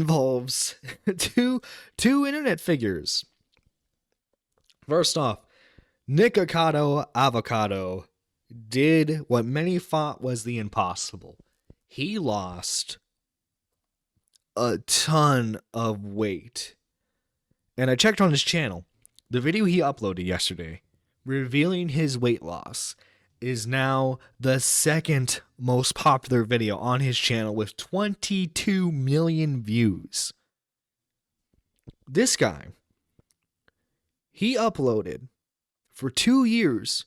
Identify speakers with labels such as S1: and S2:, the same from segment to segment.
S1: involves two internet figures. First off, Nikocado Avocado did what many thought was the impossible. He lost a ton of weight. And I checked on his channel. The video he uploaded yesterday, revealing his weight loss, is now the second most popular video on his channel with 22 million views. This guy, he uploaded for 2 years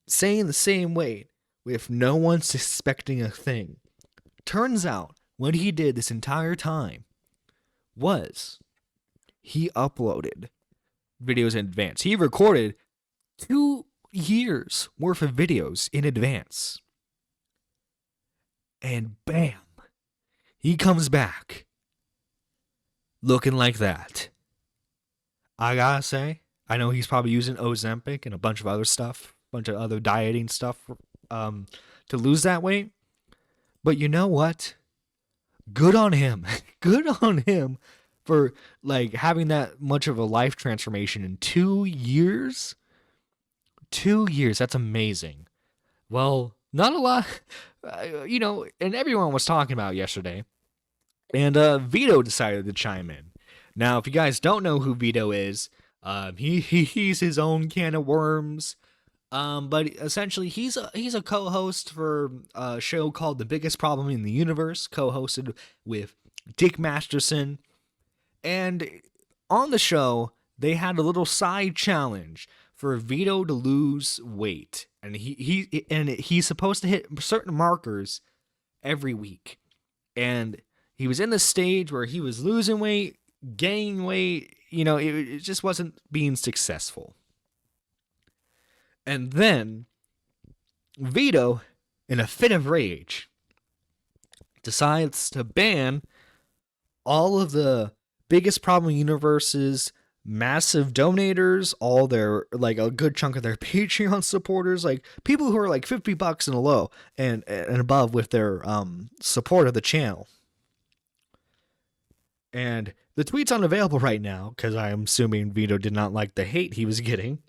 S1: saying the same weight with no one suspecting a thing. Turns out what he did this entire time was he uploaded videos in advance. He recorded 2 years worth of videos in advance. And bam, he comes back looking like that. I gotta say, I know he's probably using Ozempic and a bunch of other stuff, bunch of other dieting stuff to lose that weight. But you know what? Good on him. Good on him for like having that much of a life transformation in 2 years. 2 years, that's amazing. Well, not a lot, and everyone was talking about yesterday. And Vito decided to chime in. Now, if you guys don't know who Vito is, he's his own can of worms. But essentially, he's a co-host for a show called The Biggest Problem in the Universe, co-hosted with Dick Masterson. And on the show, they had a little side challenge for Vito to lose weight, and he's supposed to hit certain markers every week. And he was in the stage where he was losing weight, gaining weight. It just wasn't being successful. And then Vito, in a fit of rage, decides to ban all of the Biggest Problem Universe's massive donators, all their, like, a good chunk of their Patreon supporters, like people who are like $50 and below and above with their support of the channel. And the tweet's unavailable right now because I'm assuming Vito did not like the hate he was getting.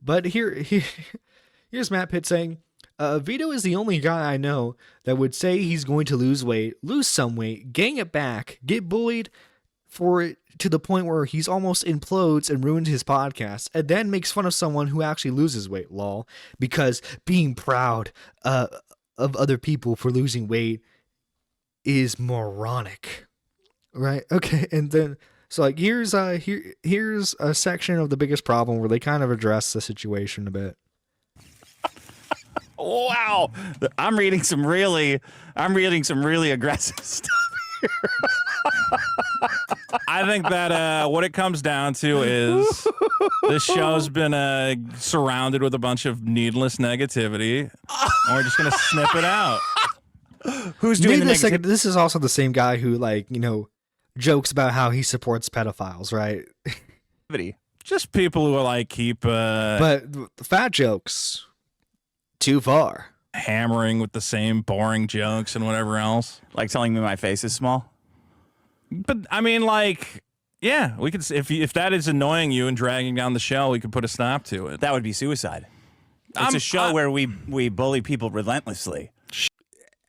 S1: But here's Matt Pitt saying, Vito is the only guy I know that would say he's going to lose weight, lose some weight, gain it back, get bullied for it to the point where he's almost implodes and ruins his podcast, and then makes fun of someone who actually loses weight, lol, because being proud of other people for losing weight is moronic. Right? Okay, and then so like here's a section of The Biggest Problem where they kind of address the situation a bit.
S2: Wow, I'm reading some really aggressive stuff here.
S3: I think that what it comes down to is this show's been surrounded with a bunch of needless negativity, and we're just gonna snip it out.
S2: Who's doing the negativity?
S1: This is also the same guy who, like, jokes about how he supports pedophiles, right?
S3: Just people who are like keep
S1: but fat jokes too far,
S3: hammering with the same boring jokes and whatever else,
S2: like telling me my face is small.
S3: But I mean, like, yeah, we could, if that is annoying you and dragging down the show, we could put a stop to it.
S2: That would be suicide. It's a show where we bully people relentlessly.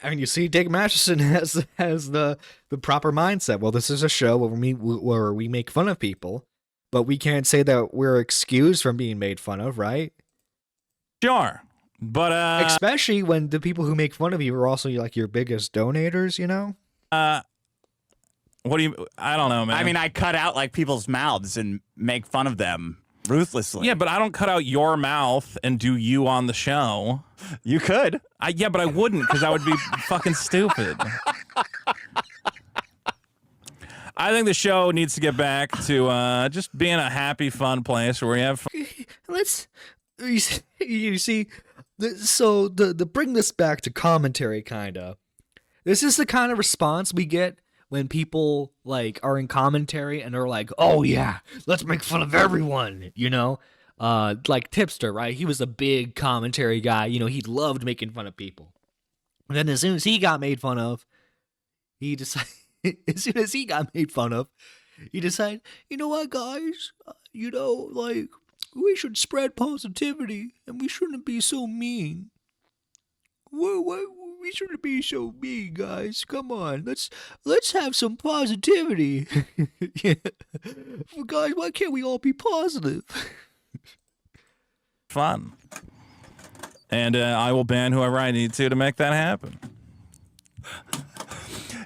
S1: I mean, you see, Dick Masterson has the proper mindset. Well, this is a show where we make fun of people, but we can't say that we're excused from being made fun of, right?
S3: Sure, but
S1: especially when the people who make fun of you are also like your biggest donators,
S3: What do you? I don't know, man.
S2: I mean, I cut out like people's mouths and make fun of them ruthlessly.
S3: Yeah, but I don't cut out your mouth and do you on the show.
S2: You could.
S3: Yeah, but I wouldn't because that would be fucking stupid. I think the show needs to get back to just being a happy, fun place where we have fun.
S1: You see, so the bring this back to commentary, kind of. This is the kind of response we get when people like are in commentary and are like, "Oh yeah, let's make fun of everyone," like Tipster, right? He was a big commentary guy. He loved making fun of people. And then as soon as he got made fun of, he decided as soon as he got made fun of, he decided, you know what, guys? Like, we should spread positivity and we shouldn't be so mean. We shouldn't be so mean, guys. Come on, let's have some positivity. Yeah. Guys, why can't we all be positive?
S3: Fun. And I will ban whoever I need to make that happen.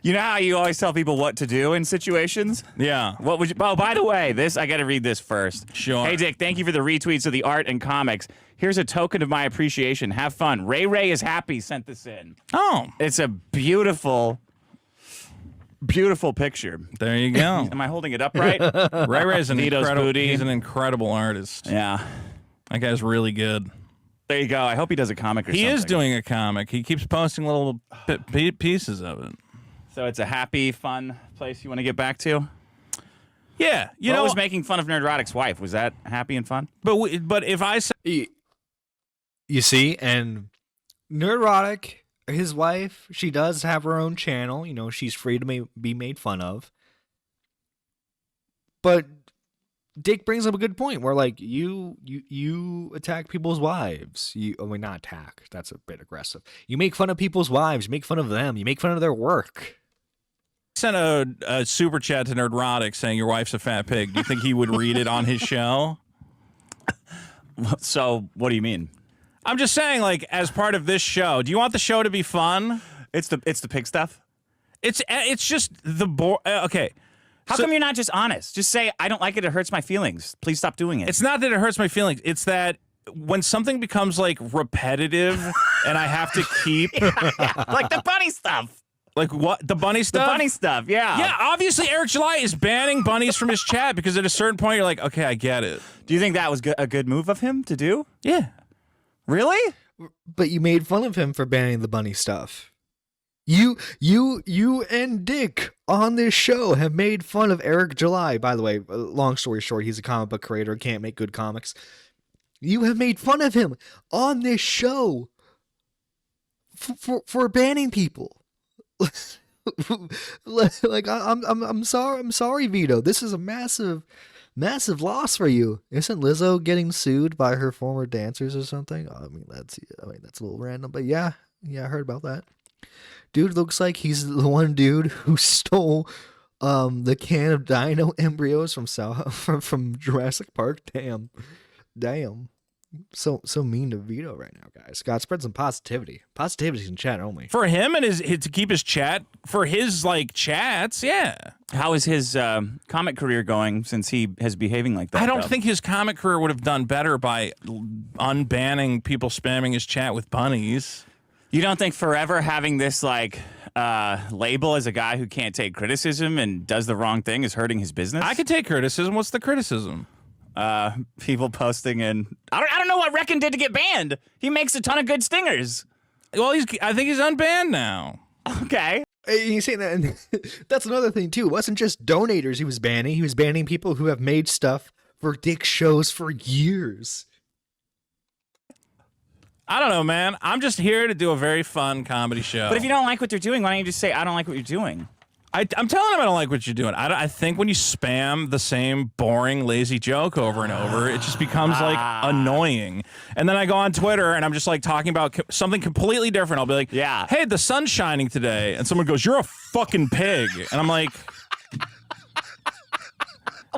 S2: You know how you always tell people what to do in situations?
S3: Yeah.
S2: What would you? Oh, by the way, I got to read this first.
S3: Sure.
S2: Hey, Dick, thank you for the retweets of the art and comics. Here's a token of my appreciation. Have fun. Ray is happy. Sent this in.
S3: Oh,
S2: It's a beautiful, beautiful picture.
S3: there you go.
S2: Am I holding it up right?
S3: Ray's an
S2: Vito's
S3: incredible.
S2: booty.
S3: He's an incredible artist.
S2: Yeah.
S3: That guy's really good.
S2: There you go. I hope he does a comic or
S3: He
S2: something.
S3: is doing a comic. He keeps posting little pieces of it.
S2: So it's a happy, fun place you want to get back to?
S3: Yeah, you
S2: What
S3: know.
S2: was making fun of Nerdrotic's wife? Was that happy and fun?
S3: but if I say
S1: You see, and Nerdrotic, his wife, she does have her own channel. She's free to be made fun of. But Dick brings up a good point where, like, you attack people's wives. Not attack. That's a bit aggressive. You make fun of people's wives. You make fun of them. You make fun of their work.
S3: sent a super chat to Nerdrotic saying your wife's a fat pig, do you think he would read it on his show?
S2: So what do you mean?
S3: I'm just saying, like, as part of this show, do you want the show to be fun?
S2: It's the pig stuff?
S3: It's just the okay.
S2: How come you're not just honest? Just say, I don't like it. It hurts my feelings. Please stop doing it.
S3: It's not that it hurts my feelings. It's that when something becomes like repetitive and I have to keep
S2: like the bunny stuff.
S3: like what the bunny stuff.
S2: The bunny stuff, yeah.
S3: Yeah, obviously Eric July is banning bunnies from his chat because at a certain point you're like, okay, I get it.
S2: Do you think that was a good move of him to do?
S3: Yeah.
S2: Really?
S1: But you made fun of him for banning the bunny stuff. You and Dick on this show have made fun of Eric July. By the way, long story short, he's a comic book creator, can't make good comics. You have made fun of him on this show for banning people. Like I'm sorry, Vito. This is a massive loss for you. Isn't Lizzo getting sued by her former dancers or something? I mean that's a little random, but yeah, I heard about that. Dude looks like he's the one dude who stole the can of dino embryos from Jurassic Park. Damn. So mean to Vito right now, guys. God, spread some positivity. Positivity's in chat only.
S3: For him and his to keep his chat for his like chats, yeah.
S2: How is his comic career going since he is behaving like that?
S3: I don't
S2: though?
S3: think his comic career would have done better by unbanning people spamming his chat with bunnies.
S2: You don't think forever having this like label as a guy who can't take criticism and does the wrong thing is hurting his business?
S3: I could take criticism. What's the criticism?
S2: People posting and I don't know what Reckon did to get banned. He makes a ton of good stingers.
S3: Well, I think he's unbanned now.
S2: Okay.
S1: Hey, you saying that? And that's another thing too. It wasn't just donators he was banning. He was banning people who have made stuff for Dick shows for years.
S3: I don't know, man. I'm just here to do a very fun comedy show.
S2: But if you don't like what they're doing, why don't you just say, I don't like what you're doing?
S3: I'm telling him I don't like what you're doing. I think when you spam the same boring, lazy joke over and over, it just becomes like annoying. And then I go on Twitter and I'm just like talking about something completely different. I'll be like,
S2: Yeah.
S3: hey, the sun's shining today. And someone goes, you're a fucking pig. And I'm like,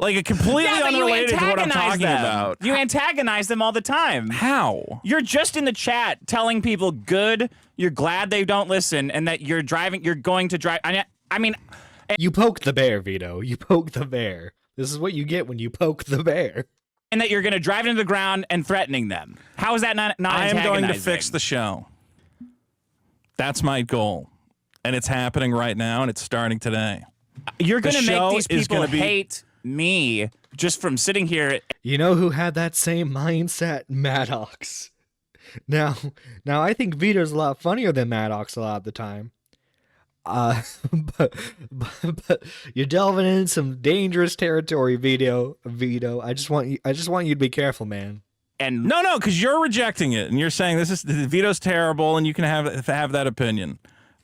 S3: it completely
S2: but you
S3: unrelated to what I'm
S2: antagonize
S3: talking
S2: them.
S3: about.
S2: You antagonize them all the time.
S3: How?
S2: You're just in the chat telling people good, you're glad they don't listen, and that you're going to drive. I mean,
S1: You poked the bear, Vito. You poked the bear. This is what you get when you poke the bear.
S2: and that you're going to drive into the ground and threatening them. How is that not
S3: I am going to
S2: antagonizing?
S3: fix the show. That's my goal. And it's happening right now, and it's starting today.
S2: You're going to
S3: show
S2: make these
S3: is
S2: people
S3: gonna be-
S2: hate me just from sitting here.
S1: You know who had that same mindset? Maddox. Now I think Vito's a lot funnier than Maddox a lot of the time. But you're delving in some dangerous territory, Vito. I just want you to be careful, man.
S2: And
S3: No, because you're rejecting it, and you're saying this is Vito's terrible, and you can have that opinion.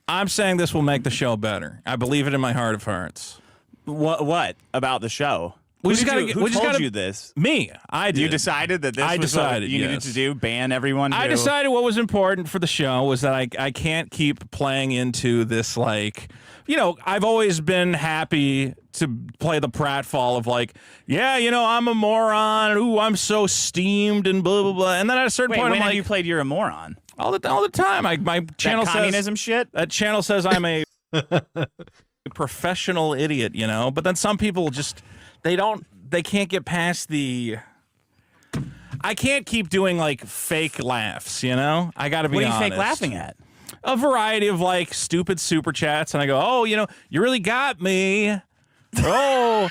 S3: I'm saying this will make the show better. I believe it in my heart of hearts.
S2: What about the show?
S3: We just
S2: Who told
S3: gotta
S2: you this?
S3: Me, I did.
S2: You decided that this was what you needed to do? Ban everyone?
S3: I decided what was important for the show was that I can't keep playing into this, like, you know, I've always been happy to play the pratfall of like, yeah, you know, I'm a moron. Ooh, I'm so steamed and blah, blah, blah. And then at a certain point,
S2: when
S3: I'm
S2: have
S3: like,
S2: you played You're a Moron?
S3: all the time. My channel
S2: That
S3: says
S2: communism shit?
S3: that channel says I'm a professional idiot, you know. But then some people just they can't get past the. I can't keep doing like fake laughs, you know. I got to be honest.
S2: What are you fake laughing at?
S3: A variety of like stupid super chats, and I go, oh, you know, you really got me. Oh,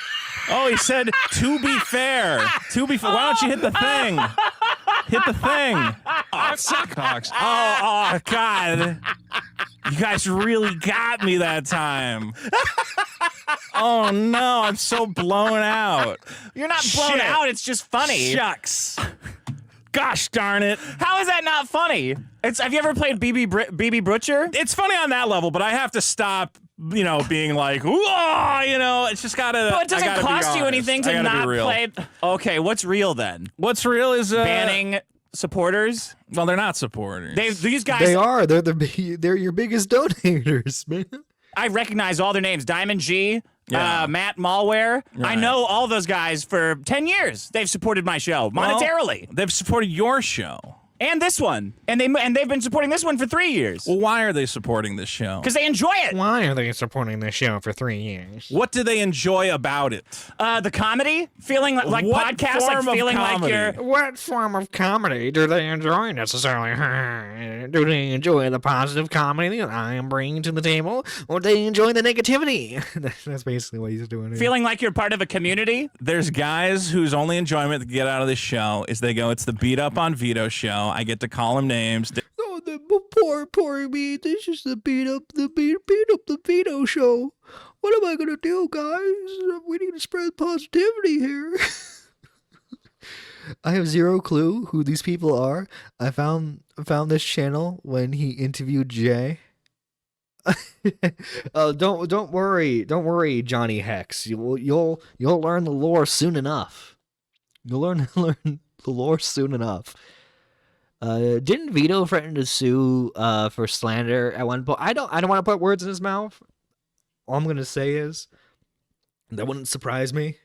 S3: he said, to be fair. Why don't you hit the thing? Hit the thing. Oh, Cocks. Oh, God. You guys really got me that time. Oh, no, I'm so blown out.
S2: You're not blown
S3: Shit.
S2: out. It's just funny.
S3: Shucks. Gosh darn it.
S2: How is that not funny? Have you ever played BB Butcher?
S3: It's funny on that level, but I have to stop, you know, being like, "Whoa," you know, it's just gotta.
S2: But it doesn't
S3: I gotta be
S2: cost you
S3: honest.
S2: anything
S3: I
S2: to
S3: gotta be
S2: not
S3: real.
S2: play. Okay, what's real then?
S3: What's real is
S2: Banning supporters.
S3: Well, they're not supporters.
S2: These guys.
S1: They are. They're your biggest donators, man.
S2: I recognize all their names. Diamond G,
S3: Yeah.
S2: Matt Malware. I
S3: Right.
S2: know all those guys for 10 years. They've supported my show monetarily.
S3: Well, they've supported your show.
S2: And this one. And they've been supporting this one for 3 years.
S3: Well, why are they supporting this show?
S2: Because they enjoy it.
S1: Why are they supporting this show for 3 years?
S3: What do they enjoy about it?
S2: The comedy, feeling like
S3: What
S2: podcasts, like
S3: form of
S2: feeling like
S3: comedy?
S2: you're.
S1: What form of comedy do they enjoy necessarily? Do they enjoy the positive comedy that I am bringing to the table, or do they enjoy the negativity? That's basically what he's doing. Here.
S2: Feeling like you're part of a community.
S3: There's guys whose only enjoyment to get out of this show is they go, it's the Beat Up on Vito show. I get to call him names.
S1: Oh, the poor me. This is the beat up the Vito show. What am I gonna do, guys? We need to spread positivity here. I have zero clue who these people are. I found this channel when he interviewed Jay. Don't worry, Johnny Hex. You'll learn the lore soon enough. You'll learn the lore soon enough. Didn't Vito threaten to sue for slander at one point? I don't want to put words in his mouth. All I'm gonna say is that wouldn't surprise me.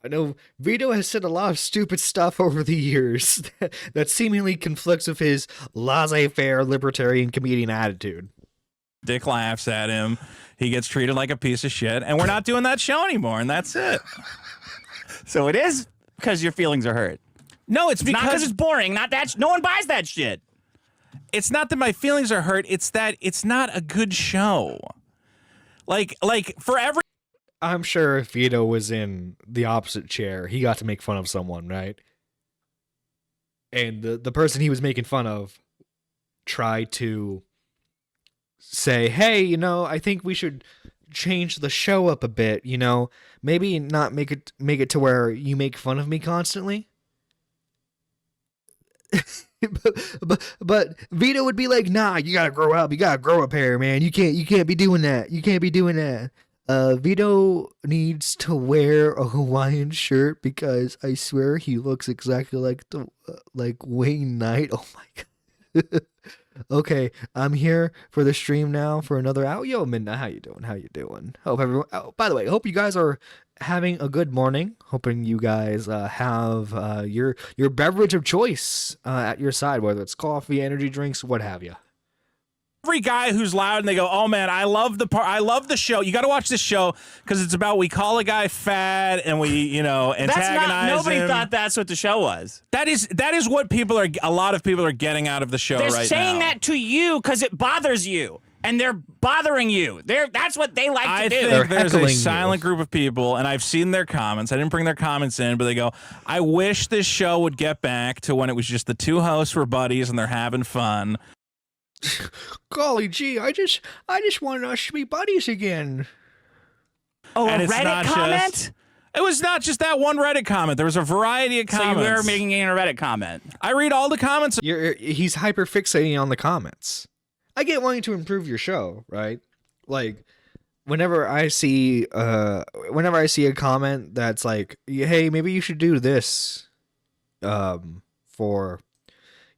S1: I know Vito has said a lot of stupid stuff over the years that seemingly conflicts with his laissez-faire libertarian comedian attitude.
S3: Dick laughs at him. He gets treated like a piece of shit, and we're not doing that show anymore, and that's it.
S2: So it is because your feelings are hurt.
S3: No, it's
S2: Not because
S3: because
S2: it's boring. Not that. No one buys that shit.
S3: it's not that my feelings are hurt. It's that it's not a good show. Like for every.
S1: I'm sure if Vito was in the opposite chair, he got to make fun of someone, right? And the person he was making fun of tried to say, hey, you know, I think we should change the show up a bit, you know, maybe not make it to where you make fun of me constantly. but Vito would be like, nah, you gotta grow up here, man. You can't be doing that. Vito needs to wear a Hawaiian shirt because I swear he looks exactly like Wayne Knight. Oh my god. Okay, I'm here for the stream now for another hour. Yo, Midnight, how you doing? Hope everyone. Oh, by the way, hope you guys are having a good morning. Hoping you guys have your beverage of choice at your side, whether it's coffee, energy drinks, what have you.
S3: Every guy who's loud and they go, oh man, I love the show. You got to watch this show because it's about we call a guy fat and we, you know, antagonize
S2: Nobody
S3: him.
S2: thought that's what the show was.
S3: That is what a lot of people are getting out of the show
S2: They're
S3: right now.
S2: saying that to you because it bothers you, and they're bothering you. That's what they like to
S3: I
S2: do.
S3: think
S1: They're
S3: there's a
S1: heckling you.
S3: silent group of people, and I've seen their comments. I didn't bring their comments in, but they go, I wish this show would get back to when it was just the two hosts were buddies and they're having fun.
S1: Golly gee, I just wanted us to be buddies again.
S2: Oh,
S3: And
S2: a
S3: it's
S2: Reddit
S3: not
S2: comment?
S3: just- It was not just that one Reddit comment. There was a variety of
S2: So you
S3: comments.
S2: were making a Reddit comment.
S3: I read all the comments.
S1: He's hyper fixating on the comments. I get wanting to improve your show, right? Like whenever I see a comment that's like, hey, maybe you should do this for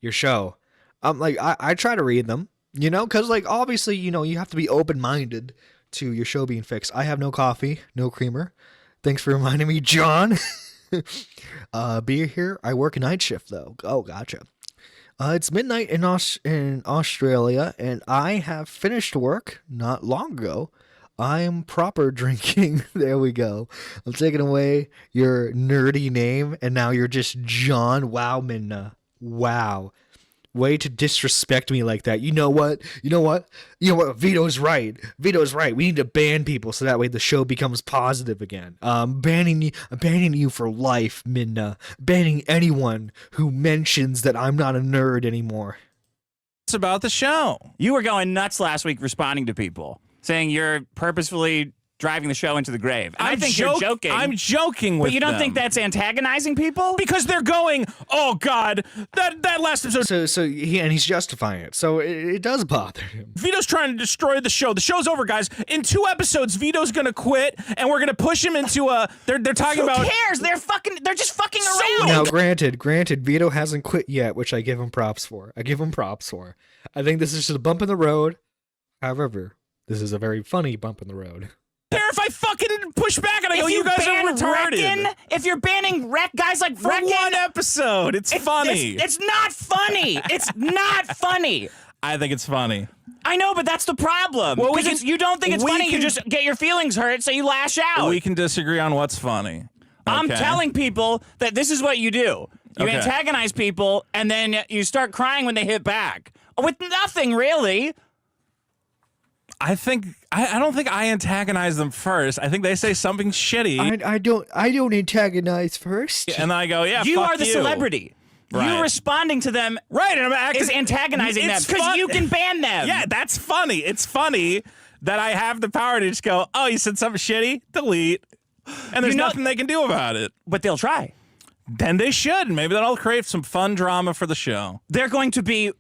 S1: your show. Like I try to read them, because like obviously, you have to be open-minded to your show being fixed. I have no coffee, no creamer. Thanks for reminding me, John. Beer here. I work a night shift though. Oh, gotcha. It's midnight in Australia, and I have finished work not long ago. I am proper drinking. There we go. I'm taking away your nerdy name, and now you're just John. Wow, Minna. Wow. Way to disrespect me like that. You know what? Vito's right. We need to ban people so that way the show becomes positive again. I'm banning you for life, Minna. Banning anyone who mentions that I'm not a nerd anymore.
S3: It's about the show.
S2: You were going nuts last week responding to people, saying you're purposefully driving the show into the grave. And I think you're joking.
S3: I'm joking with
S2: But you don't
S3: them.
S2: think that's antagonizing people?
S3: Because they're going, oh God, that last episode.
S1: So he's justifying it. So it does bother him.
S3: Vito's trying to destroy the show. The show's over, guys. In 2 episodes, Vito's gonna quit, and we're gonna push him into a. They're talking about.
S2: Who cares? They're just fucking around.
S1: Now, granted, Vito hasn't quit yet, which I give him props for. I think this is just a bump in the road. However, this is a very funny bump in the road.
S3: If I fucking push back and I go, you guys are retarded.
S2: If you're banning guys like
S3: For
S2: Reckon,
S3: 1 episode, it's funny.
S2: It's not funny. It's not funny.
S3: I think it's funny.
S2: I know, but that's the problem.
S3: Well,
S2: you don't think it's funny. You just get your feelings hurt, so you lash out.
S3: We can disagree on what's funny.
S2: I'm
S3: Okay?
S2: telling people that this is what you do. You
S3: Okay.
S2: antagonize people, and then you start crying when they hit back. With nothing, really.
S3: I don't think I antagonize them first. I think they say something shitty,
S1: I don't antagonize first.
S3: and then I go, yeah,
S2: You
S3: fuck
S2: are the celebrity.
S3: Right.
S2: You responding to them
S3: Right, and I'm acting,
S2: is antagonizing them
S3: It's
S2: because
S3: fun-
S2: you can ban them.
S3: Yeah, that's funny. It's funny that I have the power to just go, oh, you said something shitty? Delete. And there's nothing they can do about it.
S2: But they'll try.
S3: Then they should. Maybe that'll create some fun drama for the show.
S2: They're going to be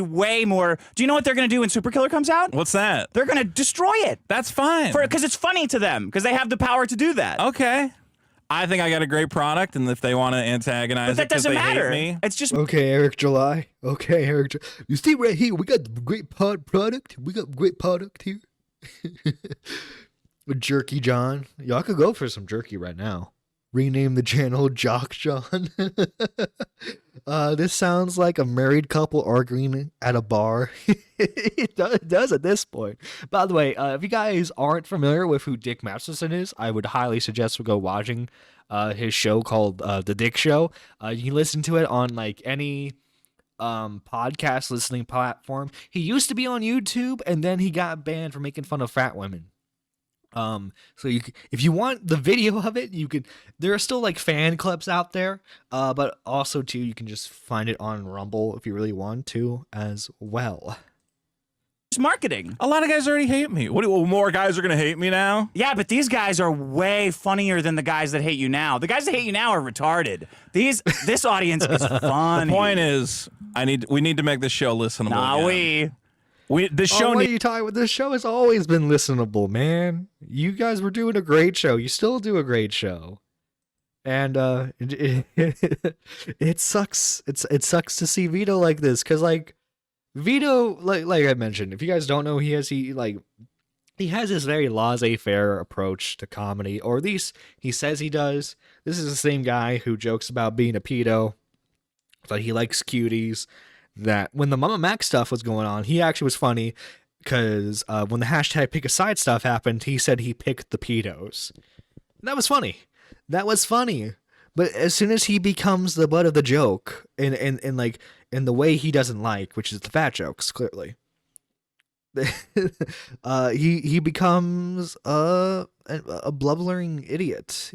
S2: way more. Do you know what they're going to do when Super Killer comes out?
S3: What's that?
S2: They're going to destroy it.
S3: That's fine.
S2: Because it's funny to them, because they have the power to do that.
S3: Okay. I think I got a great product, and if they want to antagonize
S2: But that
S3: it because
S2: doesn't
S3: they
S2: matter.
S3: hate me,
S2: It's just
S1: Okay, Eric July. You see right here, we got the great product. We got great product here. Jerky John. Y'all could go for some jerky right now. Rename the channel Jock John. This sounds like a married couple arguing at a bar. It does at this point. By the way, if you guys aren't familiar with who Dick Masterson is, I would highly suggest we go watching his show called The Dick Show. You can listen to it on like any podcast listening platform. He used to be on YouTube, and then he got banned for making fun of fat women. So if you want the video of it, you could. There are still like fan clips out there, but also too you can just find it on Rumble if you really want to as well.
S2: it's marketing.
S3: a lot of guys already hate me. More guys are going to hate me now?
S2: Yeah, but these guys are way funnier than the guys that hate you now. The guys that hate you now are retarded. This audience is funny.
S3: The point is, we need to make this show listenable.
S2: Nah,
S3: again. This show
S1: What are you talking about? This show has always been listenable, man. You guys were doing a great show. You still do a great show. And it sucks. It sucks to see Vito like this, because like Vito, like I mentioned, if you guys don't know, he has this very laissez-faire approach to comedy, or at least he says he does. This is the same guy who jokes about being a pedo, but he likes cuties. That when the Mama Mac stuff was going on, he actually was funny because when the hashtag pick a side stuff happened, he said he picked the pedos. That was funny. But as soon as he becomes the butt of the joke, in the way he doesn't like, which is the fat jokes, clearly, he becomes a blubbering idiot.